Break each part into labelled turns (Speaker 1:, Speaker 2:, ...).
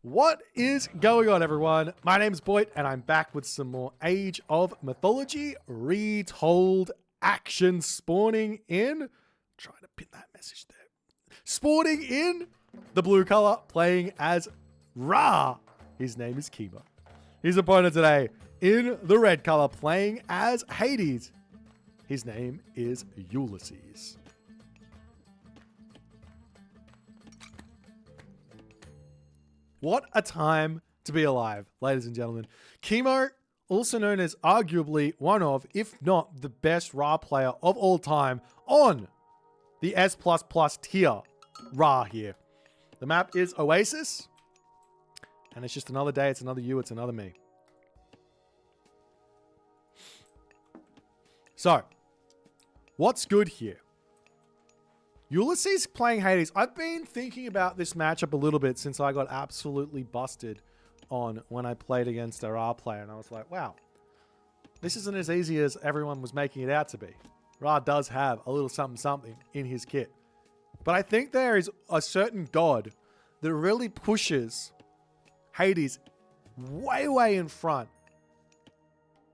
Speaker 1: What is going on, everyone? My name's Boit, and I'm back with some more Age of Mythology Retold action spawning in. Trying to pin that message there. Spawning in the blue color, playing as Ra. His name is Kimo. His opponent today in the red color, playing as Hades. His name is Ulysses. What a time to be alive, ladies and gentlemen. Kimo, also known as arguably one of, if not the best Ra player of all time on the S++ tier Ra here. The map is Oasis, and it's just another day, it's another you, it's another me. So, what's good here? Ulysses playing Hades. I've been thinking about this matchup a little bit since I got absolutely busted on when I played against a Ra player. And I was like, wow, this isn't as easy as everyone was making it out to be. Ra does have a little something something in his kit. But I think there is a certain god that really pushes Hades way, way in front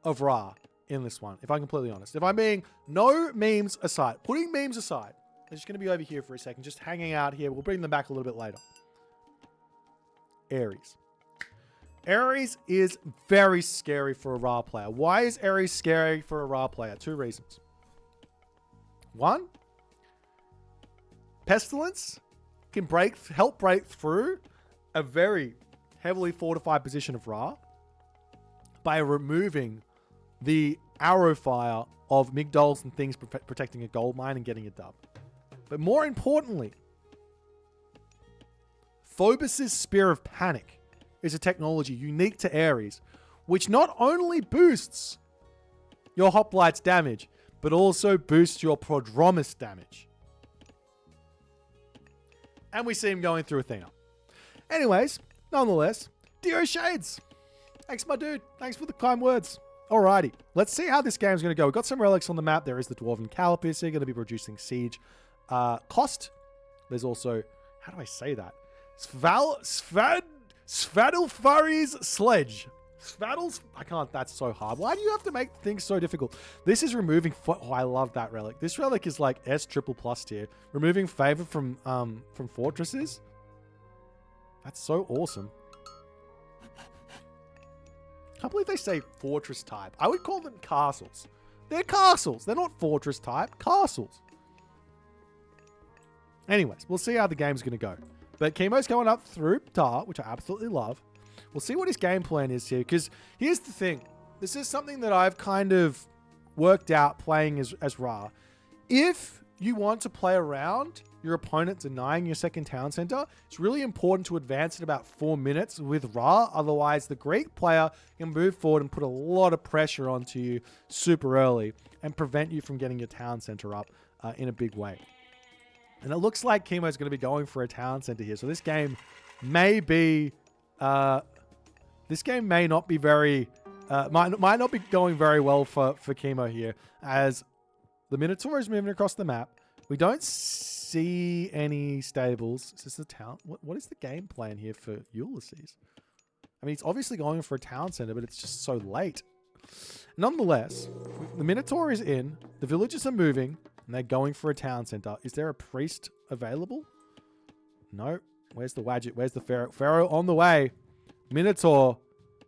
Speaker 1: of Ra in this one, if I'm completely honest. If I'm being no memes aside, putting memes aside, they're just going to be over here for a second, just hanging out here. We'll bring them back a little bit later. Ares. Ares is very scary for a Ra player. Why is Ares scary for a Ra player? Two reasons. One, Pestilence can help break through a very heavily fortified position of Ra by removing the arrow fire of Migdols and things protecting a gold mine and getting a dub. But more importantly, Phobos' Spear of Panic is a technology unique to Ares, which not only boosts your hoplites damage, but also boosts your prodromus damage. And we see him going through Athena. Anyways, nonetheless, Dio Shades. Thanks, my dude. Thanks for the kind words. Alrighty, let's see how this game's going to go. We've got some relics on the map. There is the Dwarven Calapace. They're going to be producing siege cost. There's also, how do I say that? Svadilfari's Sledge. I can't, that's so hard. Why do you have to make things so difficult? This is removing, oh, I love that relic. This relic is like S++ tier. Removing favor from fortresses. That's so awesome. I can't believe they say fortress type. I would call them castles. They're castles. They're not fortress type. Castles. Anyways, we'll see how the game's going to go. But Kimo's going up through Tar, which I absolutely love. We'll see what his game plan is here. Because here's the thing. This is something that I've kind of worked out playing as Ra. If you want to play around your opponent denying your second town center, it's really important to advance in about 4 minutes with Ra. Otherwise, the Greek player can move forward and put a lot of pressure onto you super early and prevent you from getting your town center up in a big way. And it looks like Kimo's going to be going for a town center here. So this game may be, this game may not be very, might not be going very well for Kimo here, as the Minotaur is moving across the map. We don't see any stables. Is this the town? What is the game plan here for Ulysses? I mean, he's obviously going for a town center, but it's just so late. Nonetheless, the Minotaur is in. The villagers are moving, and they're going for a town center. Is there a priest available? No. Where's the Wadget? Where's the Pharaoh? Pharaoh on the way. Minotaur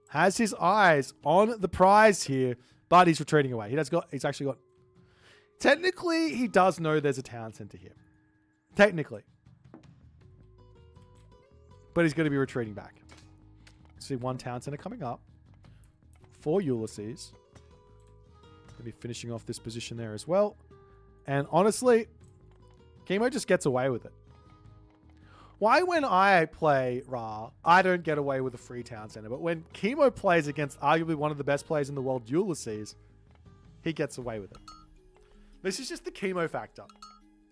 Speaker 1: has his eyes on the prize here, but he's retreating away. He's actually got... Technically, he does know there's a town center here. Technically. But he's going to be retreating back. See one town center coming up for Ulysses. Going to be finishing off this position there as well. And honestly, Kimo just gets away with it. Why when I play Ra, I don't get away with a free town center. But when Kimo plays against arguably one of the best players in the world, Ulysses, he gets away with it. This is just the Kimo factor.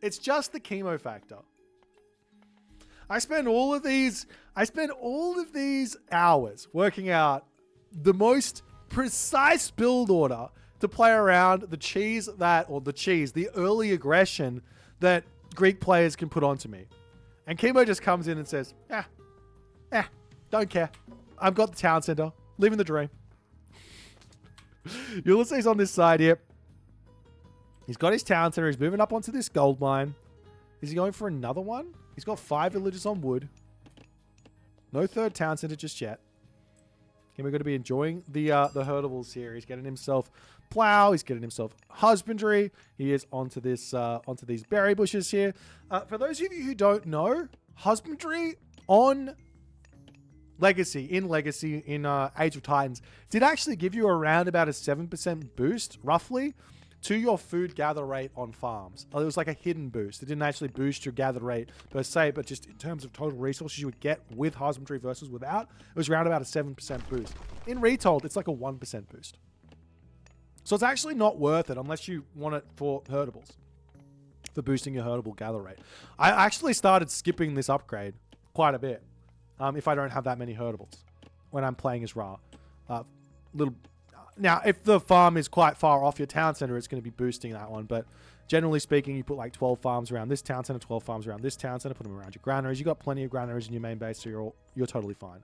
Speaker 1: It's just the Kimo factor. I spend all of these hours working out the most precise build order to play around the early aggression that Greek players can put onto me. And Kimo just comes in and says, Don't care. I've got the town center. Living the dream. Ulysses on this side here. He's got his town center. He's moving up onto this gold mine. Is he going for another one? He's got 5 villages on wood. No third town center just yet. And we're going to be enjoying the herdables here. He's getting himself plow. He's getting himself husbandry. He is onto this onto these berry bushes here. For those of you who don't know, husbandry on Legacy, in Age of Titans, did actually give you around about a 7% boost, roughly, to your food gather rate on farms. It was like a hidden boost. It didn't actually boost your gather rate per se, but just in terms of total resources you would get with husbandry versus without, it was around about a 7% boost. In Retold, it's like a 1% boost. So it's actually not worth it unless you want it for herdables, for boosting your herdable gather rate. I actually started skipping this upgrade quite a bit if I don't have that many herdables when I'm playing as Ra. Now, if the farm is quite far off your town center, it's going to be boosting that one. But generally speaking, you put like 12 farms around this town center, 12 farms around this town center, put them around your granaries. You've got plenty of granaries in your main base, so you're totally fine.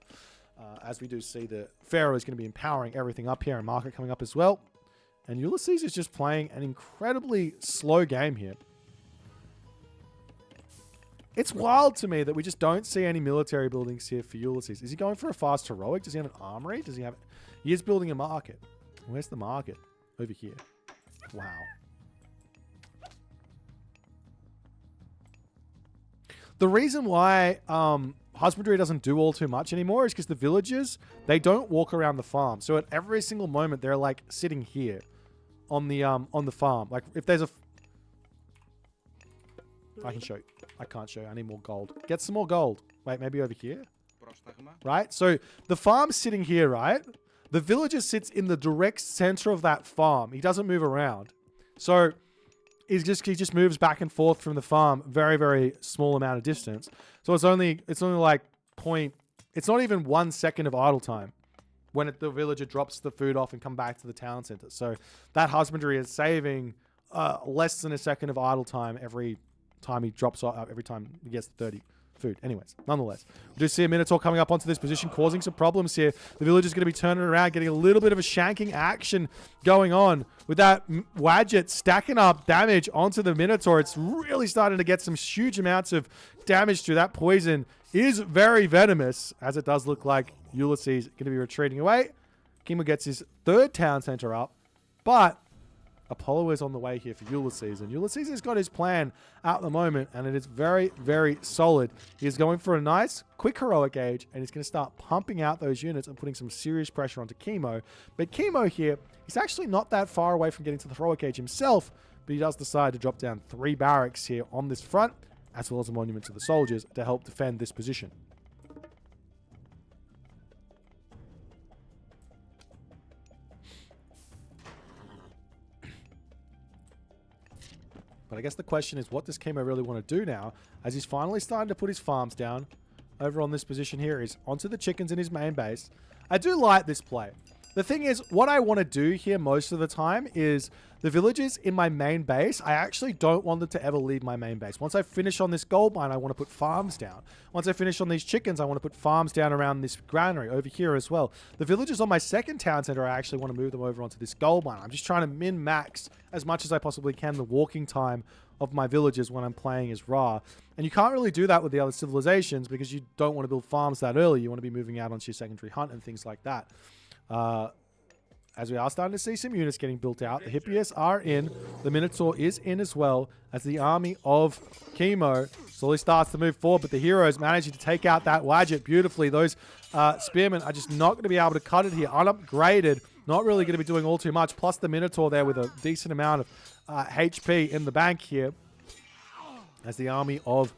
Speaker 1: As we do see, the Pharaoh is going to be empowering everything up here and market coming up as well. And Ulysses is just playing an incredibly slow game here. It's wild to me that we just don't see any military buildings here for Ulysses. Is he going for a fast heroic? Does he have an armory? Does he have... He is building a market. Where's the market? Over here. Wow. The reason why husbandry doesn't do all too much anymore is because the villagers, they don't walk around the farm. So at every single moment, they're like sitting here on the farm. Like if there's a... I can show you. I can't show you. I need more gold. Get some more gold. Wait, maybe over here? Right? So the farm's sitting here, right? The villager sits in the direct center of that farm. He doesn't move around. So he just moves back and forth from the farm very, very small amount of distance. So it's only like it's not even 1 second of idle time when the villager drops the food off and come back to the town center. So that husbandry is saving less than a second of idle time every time he drops off, every time he gets 30 food. Anyways, nonetheless, we do see a Minotaur coming up onto this position, causing some problems here. The villager's going to be turning around, getting a little bit of a shanking action going on with that Wadjet stacking up damage onto the Minotaur. It's really starting to get some huge amounts of damage through. That poison is very venomous, as it does look like Ulysses going to be retreating away. Kimo gets his 3rd town center up, but Apollo is on the way here for Ulysses, and Ulysses has got his plan at the moment, and it is very, very solid. He is going for a nice, quick heroic age, and he's going to start pumping out those units and putting some serious pressure onto Kimo. But Kimo here, he's actually not that far away from getting to the heroic age himself, but he does decide to drop down 3 barracks here on this front, as well as a monument to the soldiers to help defend this position. But I guess the question is, what does Kimo really want to do now, as he's finally starting to put his farms down over on this position here? He's onto the chickens in his main base. I do like this play. The thing is, what I want to do here most of the time is the villagers in my main base, I actually don't want them to ever leave my main base. Once I finish on this gold mine, I want to put farms down. Once I finish on these chickens, I want to put farms down around this granary over here as well. The villagers on my 2nd town center, I actually want to move them over onto this gold mine. I'm just trying to min-max as much as I possibly can the walking time of my villagers when I'm playing as Ra. And you can't really do that with the other civilizations because you don't want to build farms that early. You want to be moving out onto your secondary hunt and things like that. As we are starting to see some units getting built out. The Hippias are in. The Minotaur is in as well, as the army of Kimo slowly starts to move forward. But the heroes managing to take out that Wadjet beautifully. Those spearmen are just not going to be able to cut it here. Unupgraded. Not really going to be doing all too much. Plus the Minotaur there with a decent amount of HP in the bank here. As the army of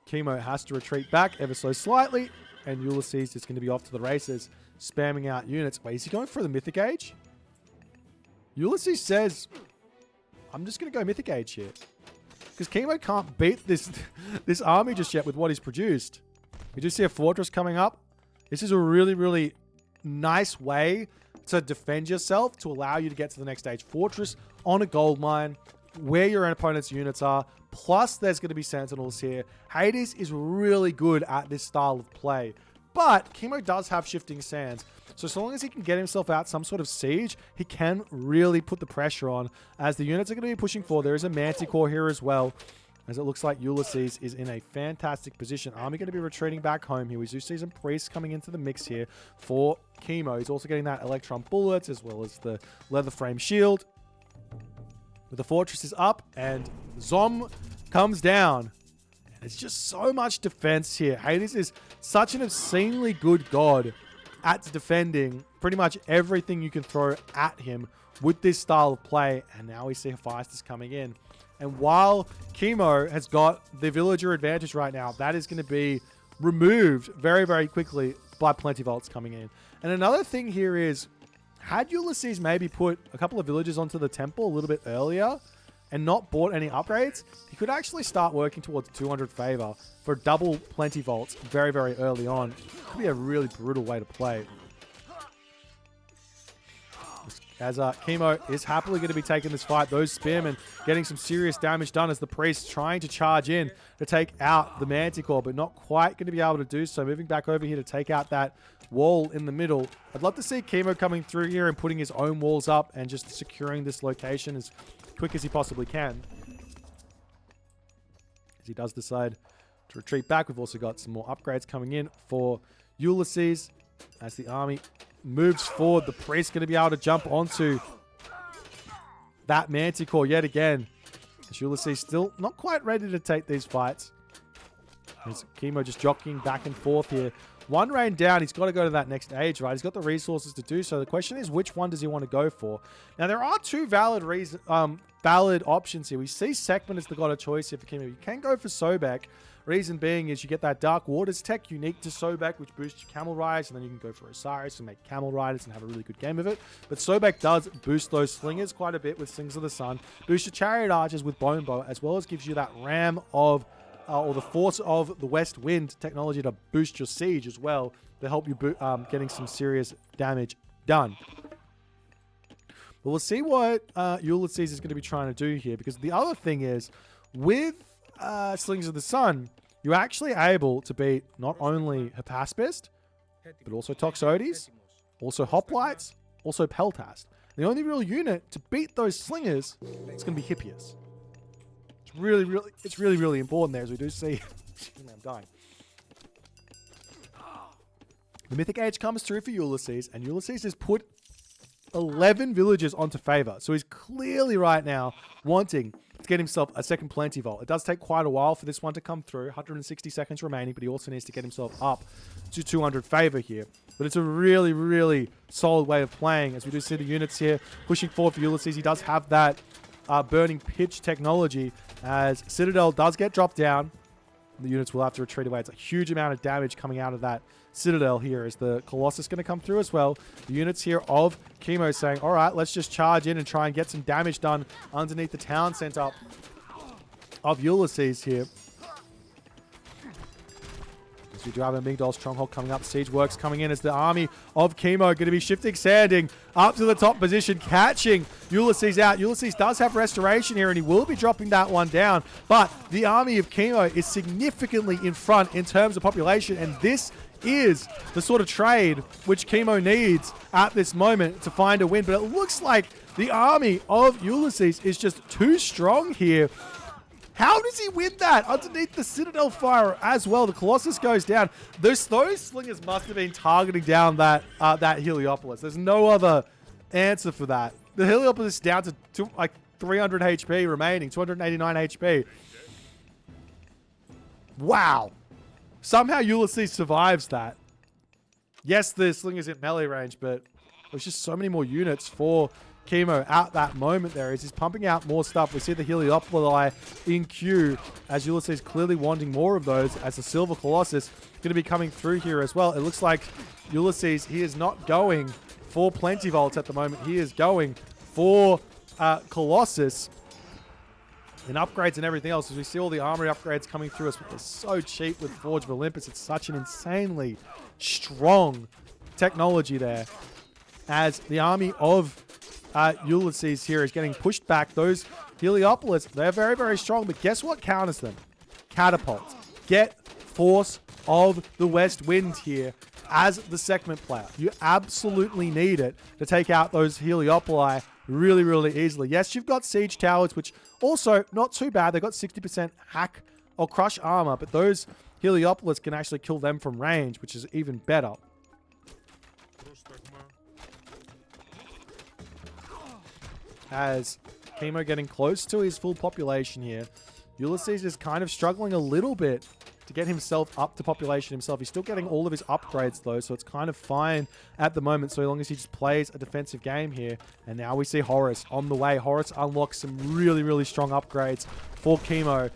Speaker 1: Kimo has to retreat back ever so slightly. And Ulysses is going to be off to the races, spamming out units. Wait, is he going for the Mythic Age? Ulysses says, I'm just going to go Mythic Age here. Because Kimo can't beat this army just yet with what he's produced. We do see a fortress coming up. This is a really, really nice way to defend yourself, to allow you to get to the next stage. Fortress on a gold mine, where your opponent's units are. Plus, there's going to be sentinels here. Hades is really good at this style of play. But Kimo does have shifting sands. So as long as he can get himself out some sort of siege, he can really put the pressure on as the units are going to be pushing forward. There is a Manticore here as well, as it looks like Ulysses is in a fantastic position. Army going to be retreating back home here. We do see some priests coming into the mix here for Kimo. He's also getting that electron bullets as well as the leather frame shield. But the fortress is up and Zom comes down. It's just so much defense here. Hades is such an obscenely good god at defending pretty much everything you can throw at him with this style of play. And now we see Hephaestus coming in. And while Kimo has got the villager advantage right now, that is going to be removed very, very quickly by Plenty Volts coming in. And another thing here is, had Ulysses maybe put a couple of villagers onto the temple a little bit earlier and not bought any upgrades, he could actually start working towards 200 favor for double Plenty Volts very, very early on. Could be a really brutal way to play. As Kimo is happily going to be taking this fight. Those spearmen getting some serious damage done as the priest trying to charge in to take out the Manticore, but not quite going to be able to do so. Moving back over here to take out that wall in the middle. I'd love to see Kimo coming through here and putting his own walls up and just securing this location as quick as he possibly can. As he does decide to retreat back. We've also got some more upgrades coming in for Ulysses as the army moves forward. The priest's going to be able to jump onto that Manticore yet again. As Ulysses still not quite ready to take these fights. As Kimo just jockeying back and forth here. One reign down, he's got to go to that next age, right? He's got the resources to do so. The question is, which one does he want to go for? Now, there are two valid options here. We see Sekhmet as the god of choice here for Kimo. You can go for Sobek. Reason being is you get that Dark Waters tech unique to Sobek, which boosts your Camel Riders, and then you can go for Osiris and make Camel Riders and have a really good game of it. But Sobek does boost those Slingers quite a bit with Slings of the Sun, boost your Chariot Archers with Bone Bow, as well as gives you that Ram of, or the Force of the West Wind technology to boost your Siege as well, to help you getting some serious damage done. But we'll see what Ulysses is going to be trying to do here, because the other thing is, with Slings of the Sun, you're actually able to beat not only Hypaspist, but also Toxotes, also Hoplites, also Peltast. The only real unit to beat those slingers is going to be Hippias. It's really important there, as we do see. I'm dying. The Mythic Age comes through for Ulysses, and Ulysses has put 11 villagers onto favor. So he's clearly right now wanting to get himself a second Plenty Vault. It does take quite a while for this one to come through. 160 seconds remaining, but he also needs to get himself up to 200 favor here. But it's a really solid way of playing, as we do see the units here pushing forward for Ulysses. He does have that burning pitch technology, as Citadel does get dropped down. The units will have to retreat away. It's a huge amount of damage coming out of that Citadel here. Is the Colossus going to come through as well? The units here of Kimo saying, all right, let's just charge in and try and get some damage done underneath the town center of Ulysses here. So we do have a Migdol Stronghold coming up. Siege works coming in as the army of Kimo going to be shifting sanding up to the top position, catching Ulysses out. Ulysses does have restoration here, and he will be dropping that one down. But the army of Kimo is significantly in front in terms of population, and this is the sort of trade which Kimo needs at this moment to find a win. But it looks like the army of Ulysses is just too strong here. How does he win that underneath the Citadel fire as well? The Colossus goes down. Those slingers must have been targeting down that Heliopolis. There's no other answer for that. The Heliopolis is down to like 300 HP remaining, 289 HP. Wow. Somehow Ulysses survives that. Yes, the Slinger's in melee range, but there's just so many more units for Kimo at that moment there as he's pumping out more stuff. We see the Heliopoli in queue as Ulysses clearly wanting more of those, as the Silver Colossus going to be coming through here as well. It looks like Ulysses, he is not going for Plenty Volts at the moment. He is going for Colossus and upgrades and everything else, as we see all the armory upgrades coming through us. It's so cheap with Forge of Olympus. It's such an insanely strong technology there, as the army of Ulysses here is getting pushed back. Those Heliopolis, they're very strong, but guess what counters them? Catapults. Get force of the West Wind here as the segment player. You absolutely need it to take out those Heliopoli really, really easily. Yes, you've got siege towers, which also not too bad. They've got 60% hack or crush armor, but those Heliopolis can actually kill them from range, which is even better. As Kimo getting close to his full population here, Ulysses is kind of struggling a little bit to get himself up to population himself. He's still getting all of his upgrades though, so it's kind of fine at the moment, so long as he just plays a defensive game here. And now we see Horus on the way. Horus unlocks some really, really strong upgrades for Kimo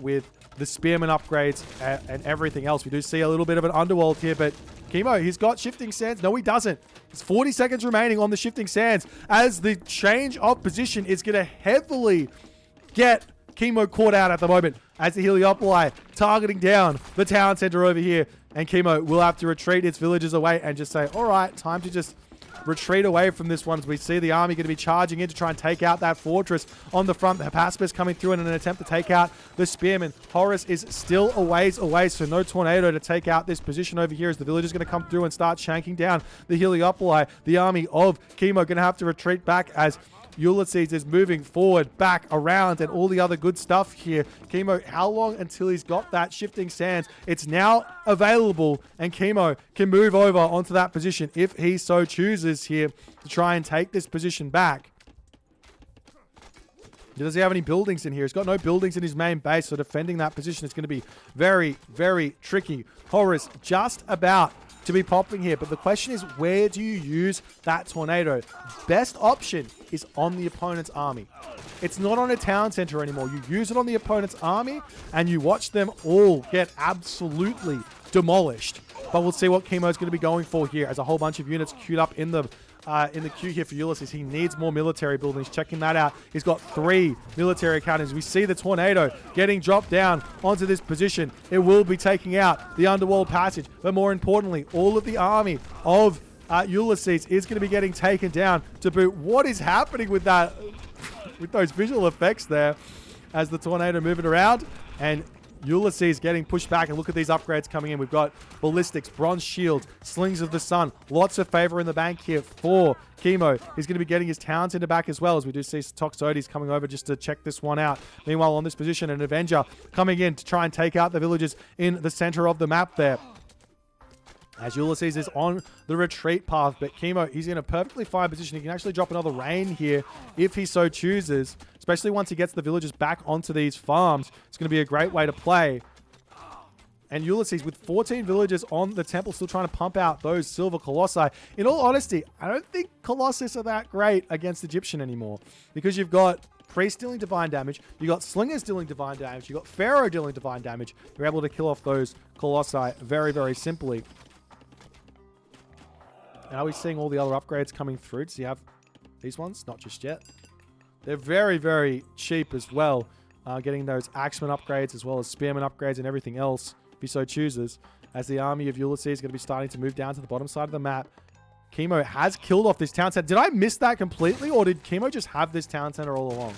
Speaker 1: with the Spearman upgrades and everything else. We do see a little bit of an underworld here, but Kimo, he's got Shifting Sands. No, he doesn't. There's 40 seconds remaining on the Shifting Sands as the change of position is going to heavily get Kimo caught out at the moment as the Heliopoli targeting down the town center over here. And Kimo will have to retreat its villagers away and just say, all right, time to just retreat away from this one, as we see the army going to be charging in to try and take out that fortress on the front. The Hypaspis coming through in an attempt to take out the Spearman. Horus is still a ways away, so no tornado to take out this position over here as the villagers going to come through and start shanking down the Heliopoli. The army of Kimo going to have to retreat back as Ulysses is moving forward, back, around, and all the other good stuff here. Kimo, how long until he's got that Shifting Sands? It's now available, and Kimo can move over onto that position if he so chooses here to try and take this position back. Does he have any buildings in here? He's got no buildings in his main base, so defending that position is going to be very, very tricky. Horus just about to be popping here, but the question is, where do you use that tornado? Best option is on the opponent's army. It's not on a town center anymore. You use it on the opponent's army and you watch them all get absolutely demolished. But we'll see what Kimo's going to be going for here as a whole bunch of units queued up in the queue here for Ulysses. He needs more military buildings. Checking that out. He's got 3 military academies. We see the tornado getting dropped down onto this position. It will be taking out the underworld passage. But more importantly, all of the army of Ulysses is going to be getting taken down to boot. What is happening with that? With those visual effects there as the tornado moving around and Ulysses getting pushed back. And look at these upgrades coming in. We've got ballistics, bronze shields, slings of the sun. Lots of favor in the bank here for Kimo. He's going to be getting his towns into back as well, as we do see Toxotes coming over just to check this one out. Meanwhile, on this position, an Avenger coming in to try and take out the villagers in the center of the map there. As Ulysses is on the retreat path, but Kimo, he's in a perfectly fine position. He can actually drop another rain here if he so chooses, especially once he gets the villagers back onto these farms. It's going to be a great way to play. And Ulysses, with 14 villagers on the temple, still trying to pump out those silver colossi. In all honesty, I don't think colossus are that great against Egyptian anymore, because you've got priest dealing divine damage, you got slingers dealing divine damage, you got pharaoh dealing divine damage. You're able to kill off those colossi very, very simply. And are we seeing all the other upgrades coming through? Does he have these ones? Not just yet. They're very, very cheap as well. Getting those axeman upgrades as well as spearman upgrades and everything else, if he so chooses. As the army of Ulysses is going to be starting to move down to the bottom side of the map. Kimo has killed off this town center. Did I miss that completely, or did Kimo just have this town center all along?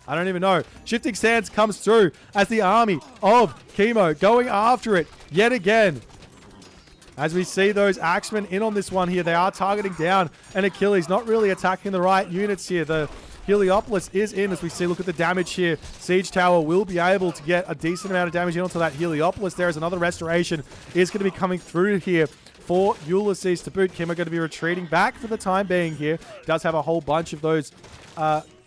Speaker 1: I don't even know. Shifting Sands comes through as the army of Kimo going after it yet again. As we see those axemen in on this one here, they are targeting down an Achilles, not really attacking the right units here. The Heliopolis is in, as we see. Look at the damage here. Siege Tower will be able to get a decent amount of damage in onto that Heliopolis. There is another restoration is going to be coming through here for Ulysses to boot. Kimo going to be retreating back for the time being here. Does have a whole bunch of those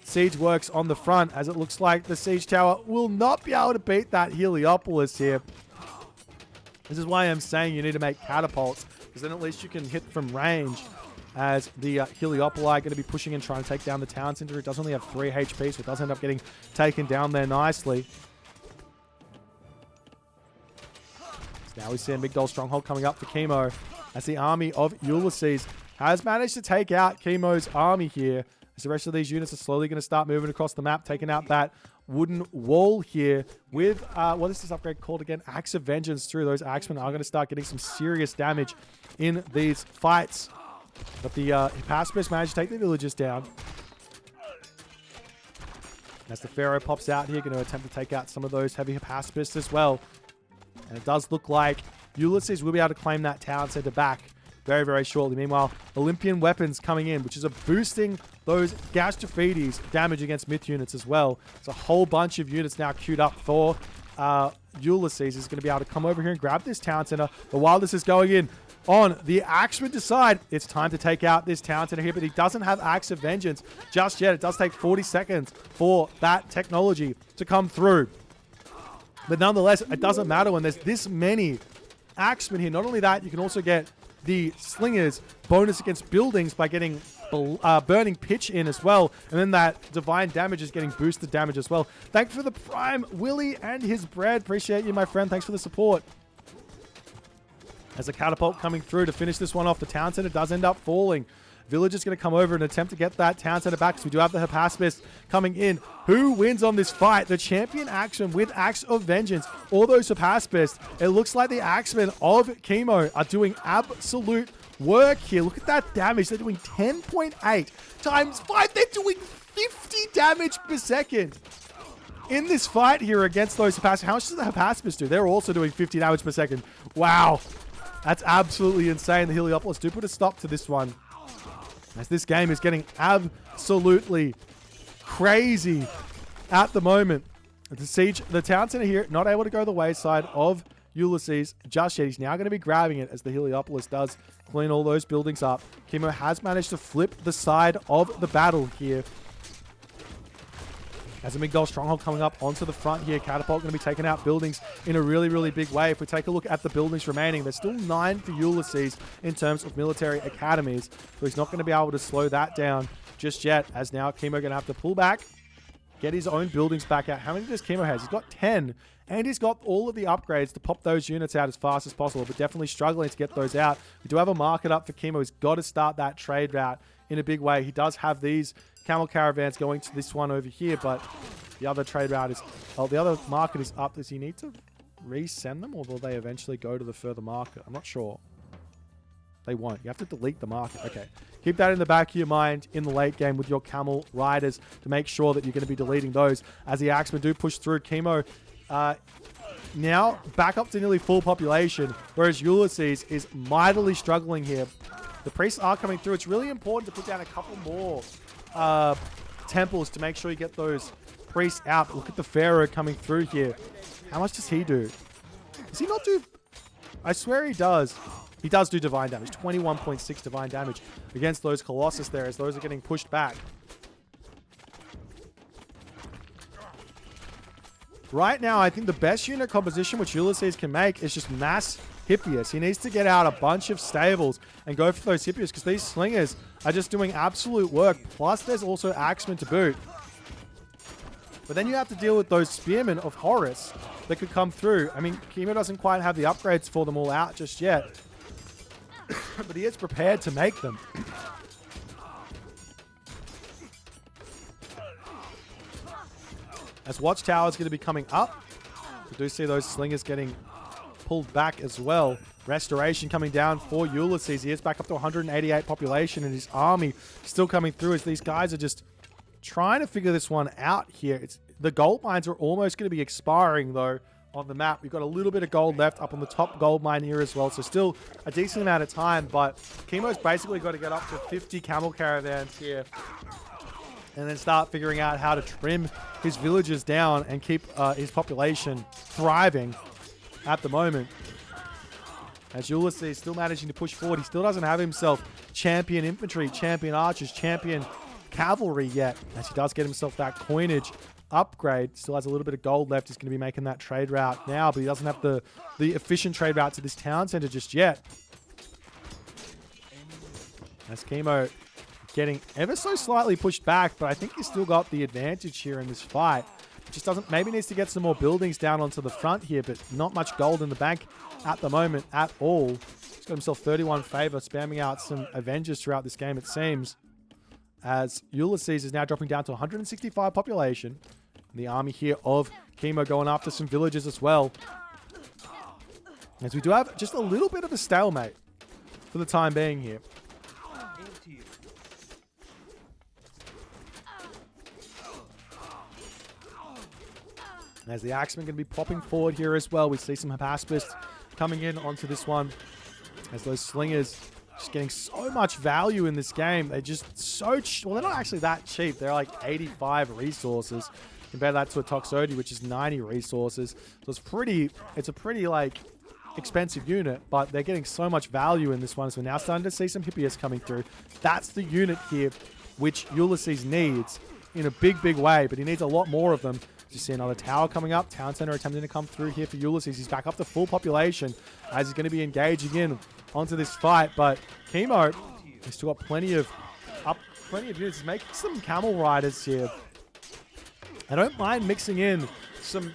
Speaker 1: siege works on the front, as it looks like the Siege Tower will not be able to beat that Heliopolis here. This is why I'm saying you need to make catapults, because then at least you can hit from range, as the Heliopoli are going to be pushing and trying to take down the town center. It does only have 3 HP, so it does end up getting taken down there nicely. So now we see a Migdol stronghold coming up for Kimo, as the army of Ulysses has managed to take out Kimo's army here, as the rest of these units are slowly going to start moving across the map, taking out that wooden wall here with, what is this upgrade called again? Axe of Vengeance through. Those axemen are going to start getting some serious damage in these fights. But the Hypaspis managed to take the villagers down. As the Pharaoh pops out here, going to attempt to take out some of those heavy Hypaspists as well. And it does look like Ulysses will be able to claim that town center back very, very shortly. Meanwhile, Olympian weapons coming in, which is boosting those Gastrophetes damage against myth units as well. It's a whole bunch of units now queued up for Ulysses. Is going to be able to come over here and grab this town center. But while this is going in, on the Axeman decide it's time to take out this town center here, but he doesn't have Axe of Vengeance just yet. It does take 40 seconds for that technology to come through. But nonetheless, it doesn't matter when there's this many Axemen here. Not only that, you can also get the Slingers bonus against buildings by getting burning pitch in as well. And then that divine damage is getting boosted damage as well. Thank you for the prime, Willie and his bread. Appreciate you, my friend. Thanks for the support. As a catapult coming through to finish this one off, the town center does end up falling. Village is going to come over and attempt to get that town center back, because we do have the Hypaspist coming in. Who wins on this fight? The champion Axeman with Axe of Vengeance, or those Hypaspists? It looks like the Axemen of Kimo are doing absolute work here. Look at that damage. They're doing 10.8 times 5. They're doing 50 damage per second in this fight here against those Hypaspists. How much does the Hypaspist do? They're also doing 50 damage per second. Wow. That's absolutely insane. The Heliopolis do put a stop to this one, as this game is getting absolutely crazy at the moment. The siege, the town center here, not able to go the wayside of Ulysses just yet. He's now going to be grabbing it as the Heliopolis does clean all those buildings up. Kimo has managed to flip the side of the battle here. As a Migdol Stronghold coming up onto the front here. Catapult going to be taking out buildings in a really, really big way. If we take a look at the buildings remaining, there's still 9 for Ulysses in terms of military academies. So he's not going to be able to slow that down just yet, as now Kimo going to have to pull back, get his own buildings back out. How many does Kimo have? He's got 10, and he's got all of the upgrades to pop those units out as fast as possible, but definitely struggling to get those out. We do have a market up for Kimo. He's got to start that trade route in a big way. He does have these camel caravans going to this one over here, but the other trade route is, the other market is up. Does he need to resend them, or will they eventually go to the further market? I'm not sure. They won't. You have to delete the market. Okay. Keep that in the back of your mind in the late game with your camel riders to make sure that you're going to be deleting those. As the Axemen do push through, Kimo now back up to nearly full population, whereas Ulysses is mightily struggling here. The priests are coming through. It's really important to put down a couple more temples to make sure you get those priests out. But look at the Pharaoh coming through here. How much does he do? Does he not do... I swear he does. He does do divine damage. 21.6 divine damage against those Colossus there, as those are getting pushed back. Right now, I think the best unit composition which Ulysses can make is just mass Hippias. He needs to get out a bunch of stables and go for those Hippias, because these slingers are just doing absolute work. Plus, there's also Axemen to boot. But then you have to deal with those Spearmen of Horus that could come through. I mean, Kimo doesn't quite have the upgrades for them all out just yet, but he is prepared to make them. As Watchtower is going to be coming up, we do see those slingers getting pulled back as well. Restoration coming down for Ulysses. He is back up to 188 population, and his army still coming through, as these guys are just trying to figure this one out here. The gold mines are almost going to be expiring, though, on the map. We've got a little bit of gold left up on the top gold mine here as well, so still a decent amount of time, but Kimo's basically got to get up to 50 camel caravans here and then start figuring out how to trim his villages down and keep his population thriving at the moment. As Ulysses is still managing to push forward, he still doesn't have himself champion infantry, champion archers, champion cavalry yet, as he does get himself that coinage upgrade. Still has a little bit of gold left. He's going to be making that trade route now, but he doesn't have the efficient trade route to this town center just yet. As Kimo getting ever so slightly pushed back, but I think he's still got the advantage here in this fight. Just doesn't, maybe needs to get some more buildings down onto the front here, but not much gold in the bank at the moment at all. He's got himself 31 favor, spamming out some Avengers throughout this game, it seems. As Ulysses is now dropping down to 165 population. And the army here of Kimo going after some villages as well. As we do have just a little bit of a stalemate for the time being here. As the Axemen going to be popping forward here as well. We see some Hypaspist coming in onto this one. As those Slingers just getting so much value in this game. They're just so cheap. Well, they're not actually that cheap. They're like 85 resources. Compare that to a Toxote, which is 90 resources. So it's a pretty like expensive unit, but they're getting so much value in this one. So we're now starting to see some Hippias coming through. That's the unit here which Ulysses needs in a big, big way, but he needs a lot more of them. You see another tower coming up. Town Center attempting to come through here for Ulysses. He's back up to full population as he's going to be engaging in onto this fight. But Kimo, he's still got plenty of units. He's making some camel riders here. I don't mind mixing in some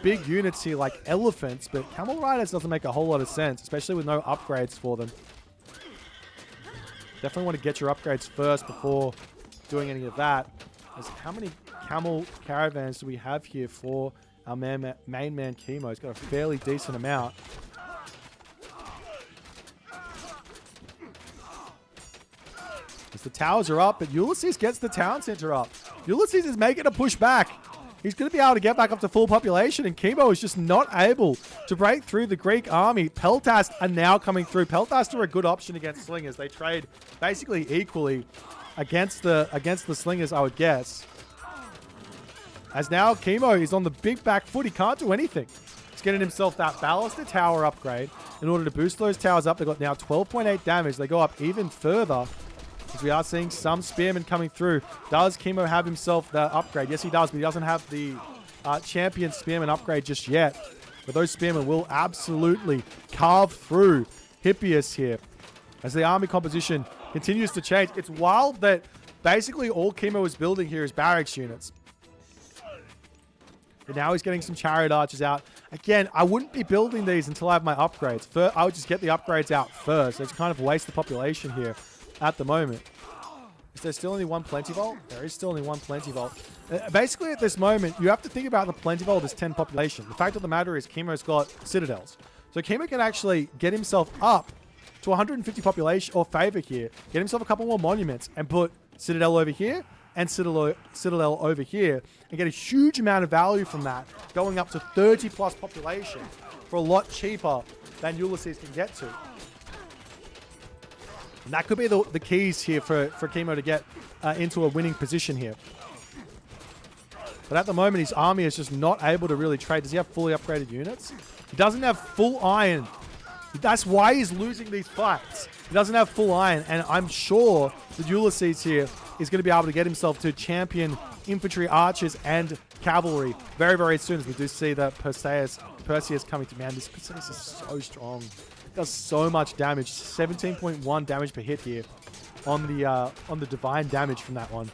Speaker 1: big units here like elephants, but camel riders doesn't make a whole lot of sense, especially with no upgrades for them. Definitely want to get your upgrades first before doing any of that. How many camel caravans do we have here for our main man Kimo? He's got a fairly decent amount. As the towers are up, but Ulysses gets the town center up. Ulysses is making a push back. He's going to be able to get back up to full population, and Kimo is just not able to break through the Greek army. Peltast are now coming through. Peltast are a good option against Slingers. They trade basically equally against the Slingers, I would guess. As now Kimo is on the big back foot. He can't do anything. He's getting himself that Ballaster Tower upgrade in order to boost those towers up. They've got now 12.8 damage. They go up even further. As we are seeing some Spearmen coming through. Does Kimo have himself the upgrade? Yes, he does, but he doesn't have the Champion Spearman upgrade just yet. But those Spearmen will absolutely carve through Hippias here. As the army composition continues to change. It's wild that basically all Kimo is building here is barracks units. But now he's getting some chariot archers out. Again, I wouldn't be building these until I have my upgrades. I would just get the upgrades out first. It's kind of waste the population here at the moment. Is there still only one Plentyvault? There is still only one Plentyvault. Basically, at this moment, you have to think about the Plentyvault as 10 population. The fact of the matter is Kimo's got citadels. So Kimo can actually get himself up to 150 population or favor here, get himself a couple more monuments, and put Citadel over here and Citadel over here, and get a huge amount of value from that, going up to 30 plus population for a lot cheaper than Ulysses can get to. And that could be the keys here for Kimo to get into a winning position here. But at the moment, his army is just not able to really trade. Does he have fully upgraded units? He doesn't have full iron. That's why he's losing these fights. He doesn't have full iron, and I'm sure that Ulysses here is going to be able to get himself to champion infantry, archers, and cavalry very, very soon, as we do see the Perseus coming to. Man, this Perseus is so strong. Does so much damage. 17.1 damage per hit here on the divine damage from that one.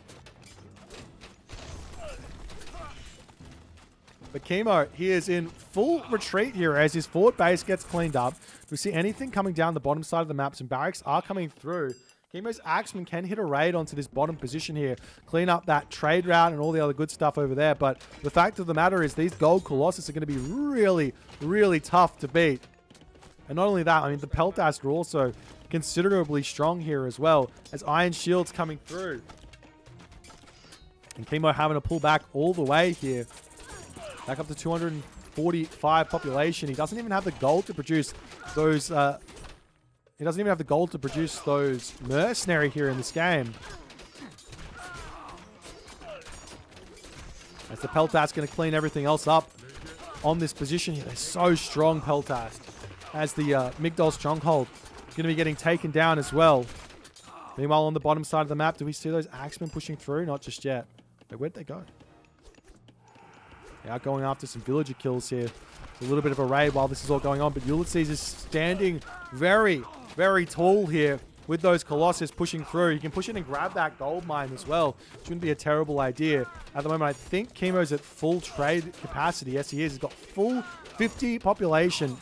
Speaker 1: But Kimo, he is in full retreat here as his forward base gets cleaned up. Do we see anything coming down the bottom side of the map? Some barracks are coming through. Kimo's Axemen can hit a raid onto this bottom position here, clean up that trade route and all the other good stuff over there. But the fact of the matter is these gold Colossus are going to be really, really tough to beat. And not only that, I mean, the Peltast are also considerably strong here as well, as Iron Shield's coming through. And Kimo having to pull back all the way here. Back up to 245 population. He doesn't even have the gold to produce those... he doesn't even have the gold to produce those mercenary here in this game. As the Peltast going to clean everything else up on this position here. They're so strong, Peltast. As the Migdol Stronghold going to be getting taken down as well. Meanwhile, on the bottom side of the map, do we see those Axemen pushing through? Not just yet. Wait, where'd they go? They are going after some villager kills here. It's a little bit of a raid while this is all going on, but Ulysses is standing very, very tall here with those Colossus pushing through. You can push in and grab that gold mine as well. Shouldn't be a terrible idea. At the moment, I think Kimo's at full trade capacity. Yes, he is. He's got full 50 population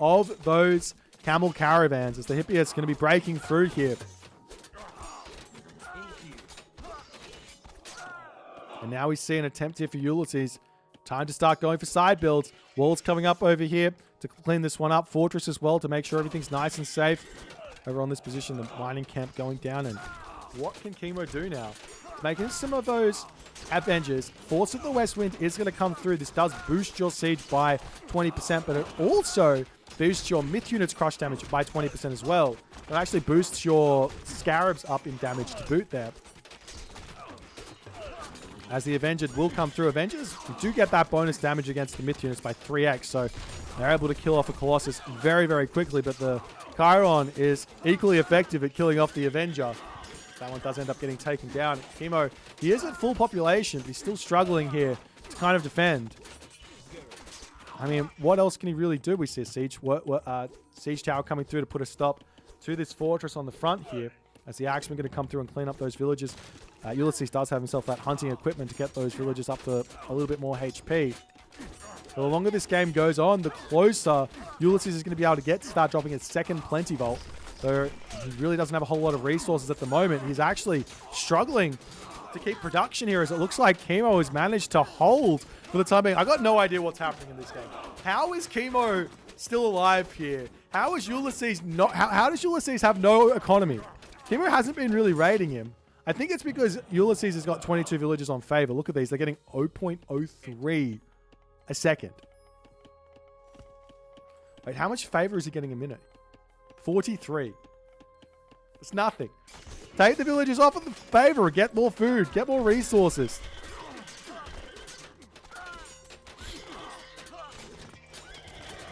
Speaker 1: of those camel caravans, as the Hippias going to be breaking through here. And now we see an attempt here for Ulysses. Time to start going for side builds. Walls coming up over here to clean this one up. Fortress as well to make sure everything's nice and safe. Over on this position, the mining camp going down. And what can Kimo do now? making some of those Avengers. Force of the West Wind is going to come through. This does boost your siege by 20%, but it also boosts your myth units crush damage by 20% as well. It actually boosts your scarabs up in damage to boot there. As the Avenger will come through. Avengers do get that bonus damage against the myth units by 3x, so they're able to kill off a Colossus very, very quickly, but the Chiron is equally effective at killing off the Avenger. That one does end up getting taken down. Kimo, he is at full population, but he's still struggling here to kind of defend. I mean, what else can he really do? We see a siege tower coming through to put a stop to this fortress on the front here, as the Axemen going to come through and clean up those villages. Ulysses does have himself that hunting equipment to get those villagers up to a little bit more HP. So the longer this game goes on, the closer Ulysses is going to be able to get to start dropping his second Plenty Vault. So he really doesn't have a whole lot of resources at the moment. He's actually struggling to keep production here, as it looks like Kimo has managed to hold for the time being. I got no idea what's happening in this game. How is Kimo still alive here? How is Ulysses not? How does Ulysses have no economy? Kimo hasn't been really raiding him. I think it's because Ulysses has got 22 villagers on favor. Look at these. They're getting 0.03 a second. Wait, how much favor is he getting a minute? 43. It's nothing. Take the villagers off of the favor. Get more food. Get more resources.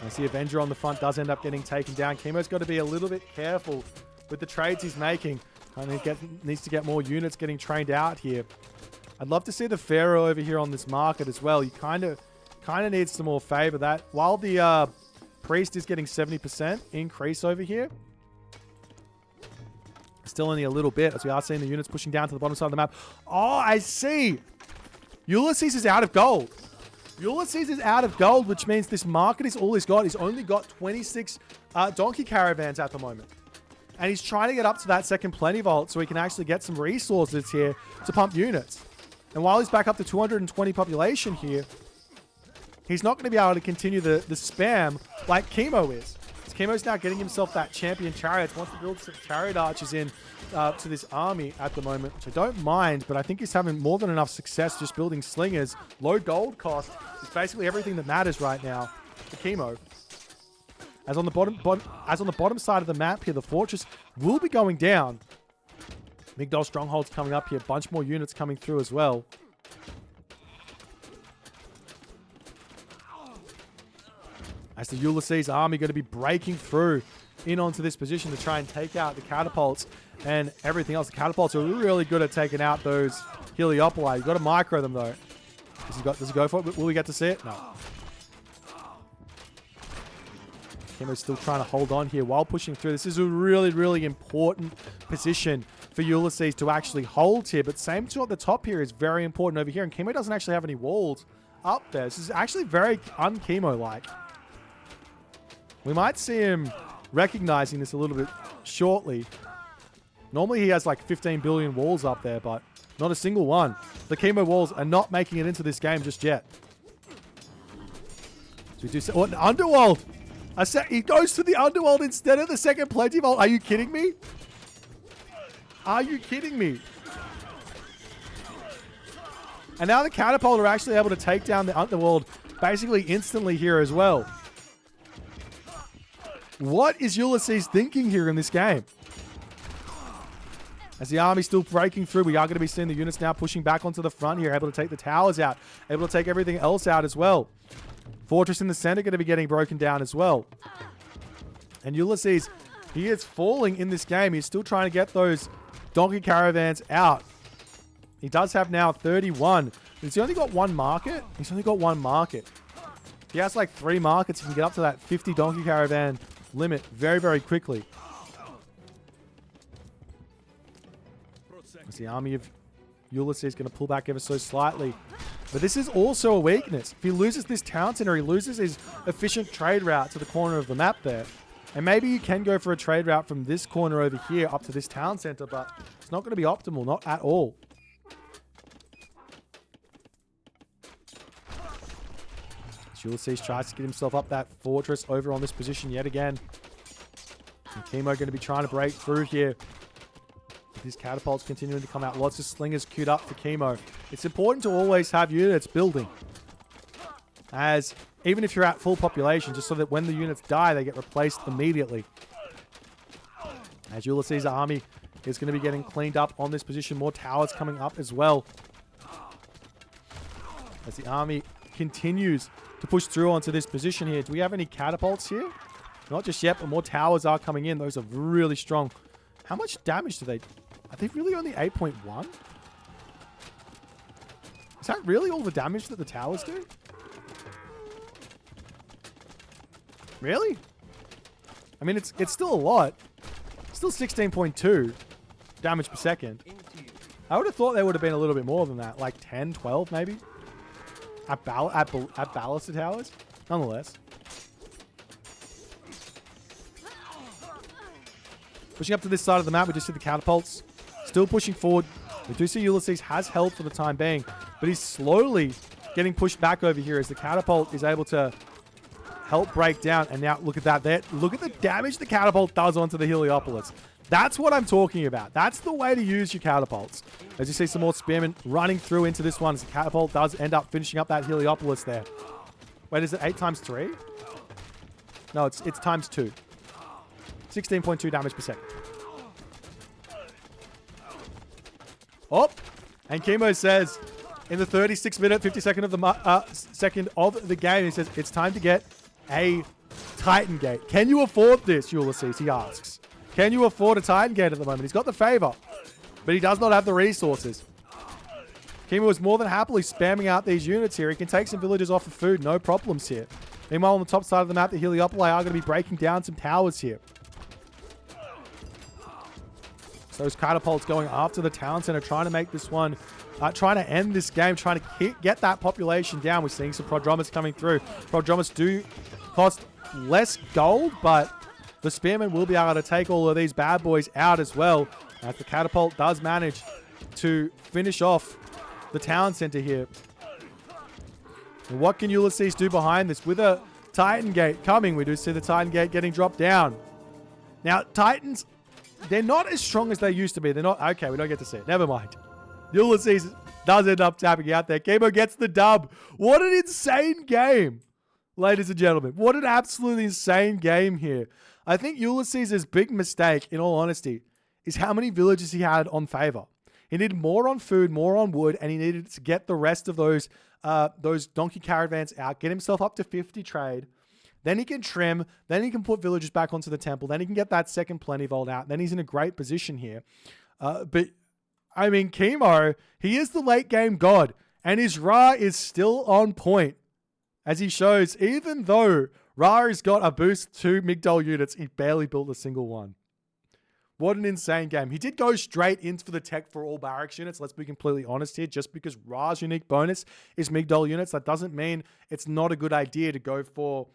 Speaker 1: I see Avenger on the front does end up getting taken down. Kimo's got to be a little bit careful with the trades he's making. Needs to get more units getting trained out here. I'd love to see the Pharaoh over here on this market as well. You kind of needs some more favor. That while the priest is getting 70% increase over here, still only a little bit, as we are seeing the units pushing down to the bottom side of the map. Oh, I see. Ulysses is out of gold. Ulysses is out of gold, which means this market is all he's got. He's only got 26 donkey caravans at the moment. And he's trying to get up to that second Plenty Vault so he can actually get some resources here to pump units. And while he's back up to 220 population here, he's not going to be able to continue the spam like Kimo is. Kimo's now getting himself that champion chariots. Wants to build some chariot archers in to this army at the moment, which I don't mind, but I think he's having more than enough success just building slingers. Low gold cost is basically everything that matters right now for Kimo. As on the bottom side of the map here, the fortress will be going down. Migdol strongholds coming up here. Bunch more units coming through as well. As the Ulysses army going to be breaking through in onto this position to try and take out the catapults and everything else. The catapults are really good at taking out those Heliopoli. You've got to micro them though. Does he go for it? Will we get to see it? No. Kimo's still trying to hold on here while pushing through. This is a really, really important position for Ulysses to actually hold here. But same to at the top here is very important over here. And Kimo doesn't actually have any walls up there. This is actually very un-Kimo-like. We might see him recognizing this a little bit shortly. Normally he has like 15 billion walls up there, but not a single one. The Kimo walls are not making it into this game just yet. So we do see, an underworld. He goes to the underworld instead of the second Plenty Vault. Are you kidding me? Are you kidding me? And now the catapult are actually able to take down the underworld basically instantly here as well. What is Ulysses thinking here in this game? As the army's still breaking through, we are going to be seeing the units now pushing back onto the front here, able to take the towers out, able to take everything else out as well. Fortress in the center going to be getting broken down as well. And Ulysses, he is falling in this game. He's still trying to get those donkey caravans out. He does have now 31. He's only got one market. He's only got one market. If he has like 3 markets, he can get up to that 50 donkey caravan limit very, very quickly. As the army of Ulysses is going to pull back ever so slightly. But this is also a weakness. If he loses this town center, he loses his efficient trade route to the corner of the map there. And maybe you can go for a trade route from this corner over here up to this town center, but it's not going to be optimal, not at all. Ulysses tries to get himself up that fortress over on this position yet again. And Kimo going to be trying to break through here. These catapults continuing to come out. Lots of slingers queued up for Kimo. It's important to always have units building. As even if you're at full population, just so that when the units die, they get replaced immediately. As Ulysses' army is going to be getting cleaned up on this position. More towers coming up as well. As the army continues to push through onto this position here. Do we have any catapults here? Not just yet, but more towers are coming in. Those are really strong. How much damage do they... Are they really only 8.1? Is that really all the damage that the towers do? Really? I mean, it's still a lot. Still 16.2 damage per second. I would have thought they would have been a little bit more than that. Like 10, 12 maybe? At ballasted towers? Nonetheless. Pushing up to this side of the map, we just see the catapults. Still pushing forward. We do see Ulysses has held for the time being, but he's slowly getting pushed back over here as the catapult is able to help break down. And now look at that there. Look at the damage the catapult does onto the Heliopolis. That's what I'm talking about. That's the way to use your catapults. As you see some more spearmen running through into this one as the catapult does end up finishing up that Heliopolis there. Wait, is it 8 times 3? No, it's times 2. 16.2 damage per second. Oh, and Kimo says in the 36 minute, 50 of the second of the game, he says it's time to get a Titan Gate. Can you afford this, Ulysses? He asks. Can you afford a Titan Gate at the moment? He's got the favor, but he does not have the resources. Kimo is more than happily spamming out these units here. He can take some villagers off of food, no problems here. Meanwhile, on the top side of the map, the Heliopoli are going to be breaking down some towers here. So those catapults going after the town center, trying to make this one, trying to end this game, trying to get that population down. We're seeing some prodromus coming through. Prodromus do cost less gold, but the spearmen will be able to take all of these bad boys out as well. As the catapult does manage to finish off the town center here. And what can Ulysses do behind this? With a Titan Gate coming, we do see the Titan Gate getting dropped down. Now, Titans, they're not as strong as they used to be. They're not... Okay, we don't get to see it. Never mind. Ulysses does end up tapping out there. Kimo gets the dub. What an insane game, ladies and gentlemen. What an absolutely insane game here. I think Ulysses' big mistake, in all honesty, is how many villages he had on favor. He needed more on food, more on wood, and he needed to get the rest of those donkey caravans out, get himself up to 50 trade. Then he can trim. Then he can put villagers back onto the temple. Then he can get that second plentyfold out. Then he's in a great position here. But, I mean, Kimo, he is the late game god. And his Ra is still on point. As he shows, even though Ra has got a boost to Migdol units, he barely built a single one. What an insane game. He did go straight into the tech for all barracks units. Let's be completely honest here. Just because Ra's unique bonus is Migdol units, that doesn't mean it's not a good idea to go for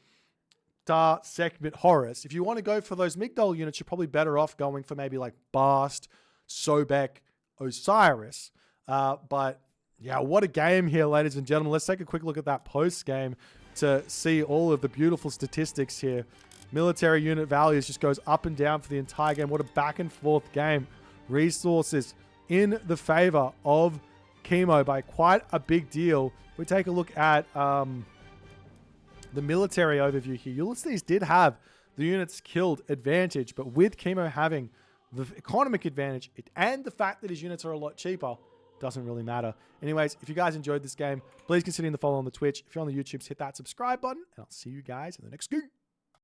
Speaker 1: Dar, Sekhmet, Horus. If you want to go for those Migdol units, you're probably better off going for maybe like Bast, Sobek, Osiris. But yeah, what a game here, ladies and gentlemen. Let's take a quick look at that post game to see all of the beautiful statistics here. Military unit values just goes up and down for the entire game. What a back and forth game. Resources in the favor of Kimo by quite a big deal. We take a look at the military overview here. Ulysses did have the units killed advantage, but with Kimo having the economic advantage and the fact that his units are a lot cheaper, doesn't really matter. Anyways, if you guys enjoyed this game, please consider the follow on the Twitch. If you're on the YouTubes, hit that subscribe button, and I'll see you guys in the next game.